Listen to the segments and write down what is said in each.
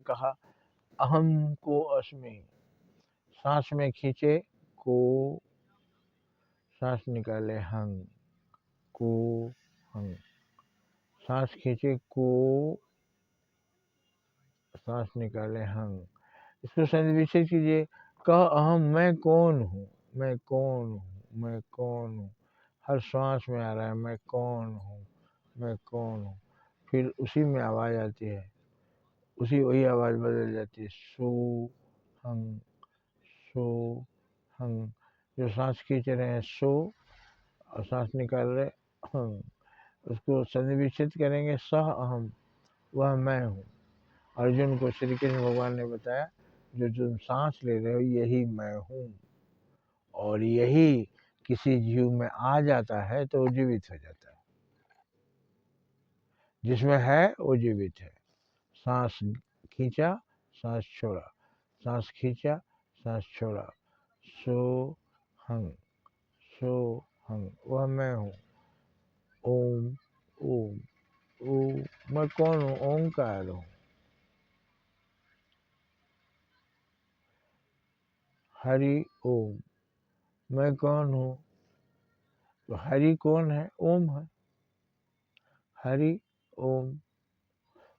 कहा अहम को अस्मि, सांस में खींचे को, सांस निकाले हंग, को हंग, सांस खींचे को, सांस निकाले हंग। इसको संविच्छेद कीजिए। कह अहम, मैं कौन हूँ, मैं कौन हूँ, मैं कौन हूँ। हर श्वास में आ रहा है मैं कौन हूँ, मैं कौन हूँ। फिर उसी में आवाज़ आती है, वही आवाज़ बदल जाती है, सो हंग, सो हंग। जो सांस खींच रहे हैं सो, और सांस निकाल रहे हंग, उसको संविच्छेद करेंगे। सह अहम, वह मैं हूँ। अर्जुन को श्री कृष्ण भगवान ने बताया जो तुम सांस ले रहे हो यही मैं हूँ, और यही किसी जीव में आ जाता है तो वो जीवित हो जाता है। जिसमें है वो जीवित है। सांस खींचा, सांस छोड़ा, सांस खींचा, सांस छोड़ा, सो हंग, सो हंग, वह मैं हूँ। ओम, ओम, ओम, मैं कौन हूँ? ओंकार हूँ। हरि ओम, मैं कौन हूँ? तो हरि कौन है? ओम है। हरि ओम।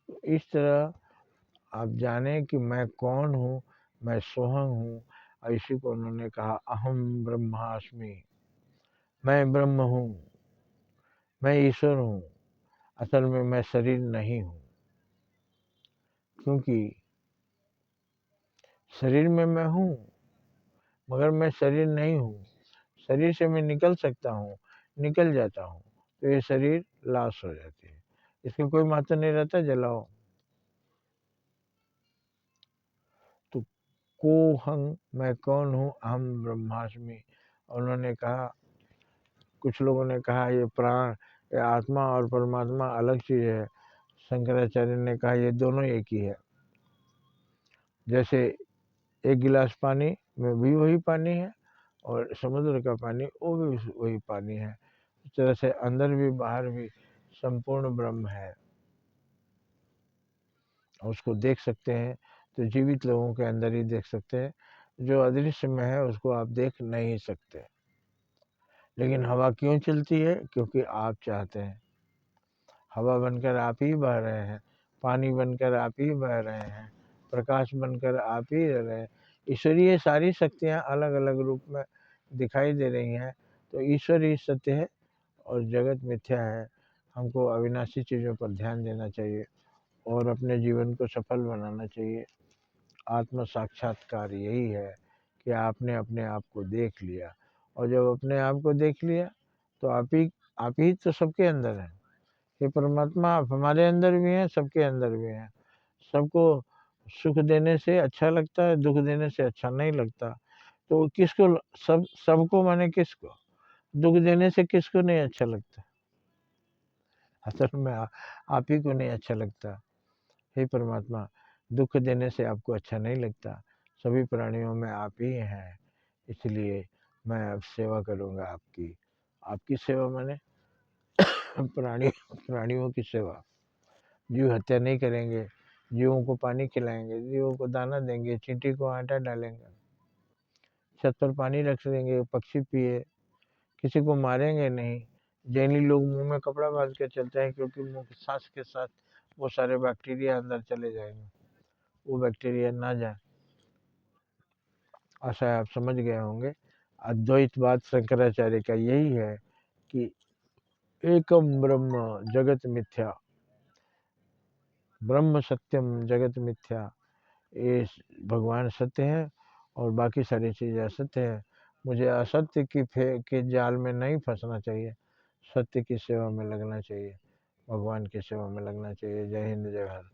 तो इस तरह आप जाने कि मैं कौन हूँ, मैं सोहंग हूँ। और इसी को उन्होंने कहा अहम ब्रह्मास्मि, मैं ब्रह्म हूँ, मैं ईश्वर हूँ। असल में मैं शरीर नहीं हूँ, क्योंकि शरीर में मैं हूँ मगर मैं शरीर नहीं हूँ। शरीर से मैं निकल सकता हूँ, निकल जाता हूँ तो ये शरीर लाश हो जाती है, इसका कोई महत्व नहीं रहता, जलाओ। तो को हंग, मैं कौन हूँ, अहम ब्रह्मास्मि। उन्होंने कहा, कुछ लोगों ने कहा ये प्राण, ये आत्मा और परमात्मा अलग चीज़ है। शंकराचार्य ने कहा ये दोनों एक ही है। जैसे एक गिलास पानी में भी वही पानी है और समुद्र का पानी वो भी वही पानी है। इस तरह से अंदर भी बाहर भी संपूर्ण ब्रह्म है, और उसको देख सकते हैं तो जीवित लोगों के अंदर ही देख सकते हैं। जो अदृश्य में है उसको आप देख नहीं सकते। लेकिन हवा क्यों चलती है? क्योंकि आप चाहते हैं। हवा बनकर आप ही बह रहे हैं, पानी बनकर आप ही बह रहे हैं, प्रकाश बनकर आप ही रह रहे हैं। ईश्वरीय सारी शक्तियाँ अलग अलग रूप में दिखाई दे रही हैं। तो ईश्वर ही सत्य है और जगत मिथ्या है। हमको अविनाशी चीज़ों पर ध्यान देना चाहिए और अपने जीवन को सफल बनाना चाहिए। आत्म साक्षात्कार यही है कि आपने अपने आप को देख लिया, और जब अपने आप को देख लिया तो आप ही तो सबके अंदर हैं। ये परमात्मा आप हमारे अंदर भी हैं, सबके अंदर भी हैं। सबको सुख देने से अच्छा लगता है, दुख देने से अच्छा नहीं लगता। तो किसको सबको माने किसको? दुख देने से किसको नहीं अच्छा लगता? असल में आप ही को नहीं अच्छा लगता। हे परमात्मा, दुख देने से आपको अच्छा नहीं लगता। सभी प्राणियों में आप ही हैं, इसलिए मैं अब सेवा करूँगा आपकी। आपकी सेवा माने प्राणियों की सेवा। जीव हत्या नहीं करेंगे, जीवों को पानी खिलाएंगे, जीवों को दाना देंगे, चींटी को आटा डालेंगे, छत पर पानी रख देंगे, पक्षी पिए, किसी को मारेंगे नहीं। जैनी लोग मुंह में कपड़ा बांध के चलते हैं क्योंकि मुंह की सांस के साथ वो सारे बैक्टीरिया अंदर चले जाएंगे, वो बैक्टीरिया ना जाए। आशा है आप समझ गए होंगे। अद्वैतवाद शंकराचार्य का यही है कि एकम ब्रह्म जगत मिथ्या, ब्रह्म सत्यम जगत मिथ्या। ये भगवान सत्य है और बाकी सारी चीज़ें असत्य है। मुझे असत्य के जाल में नहीं फंसना चाहिए, सत्य की सेवा में लगना चाहिए, भगवान की सेवा में लगना चाहिए। जय हिंद, जय भारत।